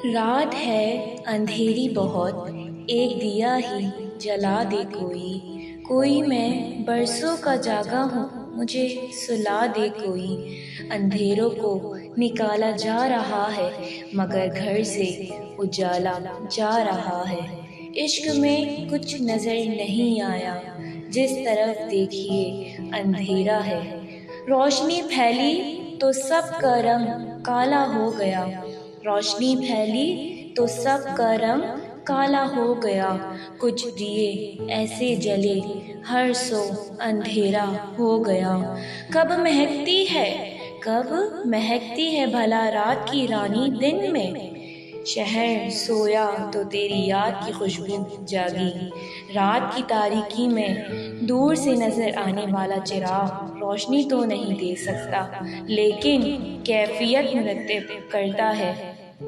रात है अंधेरी बहुत, एक दिया ही जला दे कोई। कोई मैं बरसों का जागा हूँ, मुझे सुला दे कोई। अंधेरों को निकाला जा रहा है, मगर घर से उजाला जा रहा है। इश्क में कुछ नजर नहीं आया, जिस तरफ देखिए अंधेरा है। रोशनी फैली तो सब का रंग काला हो गया। रोशनी फैली तो सब का रंग काला हो गया। कुछ दिए ऐसे जले, हर सो अंधेरा हो गया। कब महकती है, कब महकती है भला रात की रानी दिन में। शहर सोया तो तेरी याद की खुशबू जागी। रात की तारीकी में दूर से नजर आने वाला चिराग रोशनी तो नहीं दे सकता, लेकिन कैफियत मुरतब करता है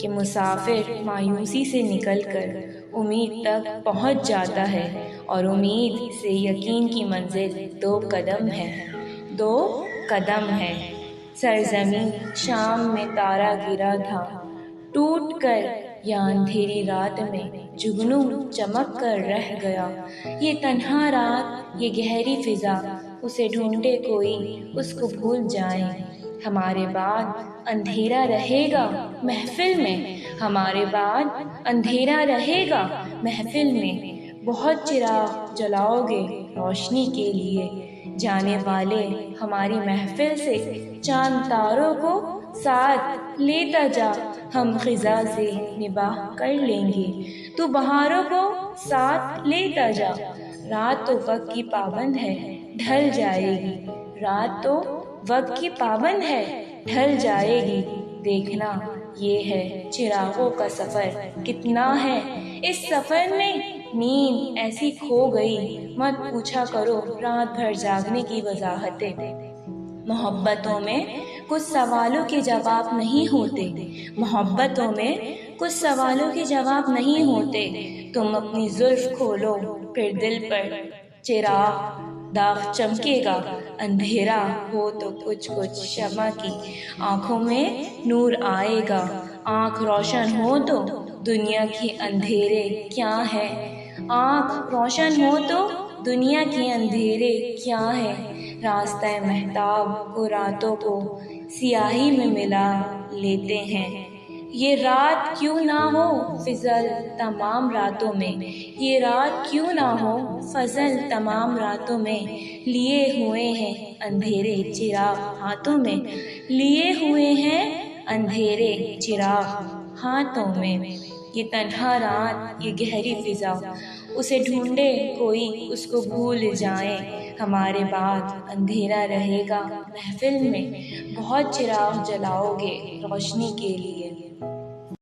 कि मुसाफिर मायूसी से निकलकर उम्मीद तक पहुंच जाता है। और उम्मीद से यकीन की मंजिल 2 कदम है, 2 कदम है। सरजमीं शाम में तारा गिरा था, टूट कर या अंधेरी रात में जुगनू चमक कर रह गया। ये तन्हा रात, ये गहरी फिजा, उसे ढूंढे कोई, उसको भूल जाए। हमारे बाद अंधेरा रहेगा महफिल में, हमारे बाद अंधेरा रहेगा महफिल में। बहुत चिराग जलाओगे रोशनी के लिए, जाने वाले हमारी महफिल से चांद तारों को साथ लेता जा। हम खिजा से निबाह कर लेंगे, तू बहारों को साथ लेता जा। रात तो वक्त की पाबंद है, ढल जाएगी। रात तो वक्त की पाबंद है, ढल जाएगी। देखना ये है चिरागों का सफर कितना है। इस सफर में नींद ऐसी खो गई, मत पूछा करो रात भर जागने की वजाहतें। मोहब्बतों में कुछ सवालों के जवाब नहीं होते, मोहब्बतों में कुछ सवालों के जवाब नहीं होते। तुम अपनी जुल्फ खोलो फिर दिल पर चिराग दाग चमकेगा। अंधेरा हो तो कुछ कुछ शमा की आंखों में नूर आएगा। आंख रोशन हो तो दुनिया के अंधेरे क्या है। आंख रोशन हो तो दुनिया के अंधेरे क्या है। रास्ता महताब को रातों को सियाही में मिला लेते हैं। ये रात क्यों ना हो फिजल तमाम रातों में, ये रात क्यों ना हो फजल तमाम रातों में। लिए हुए हैं अंधेरे चिराग हाथों में, लिए हुए हैं अंधेरे चिराग हाथों में। ये तन्हा रात, ये गहरी फिजा, उसे ढूंढे कोई, उसको भूल जाए। हमारे बाद अंधेरा रहेगा महफिल में, बहुत चिराग जलाओगे रोशनी के लिए।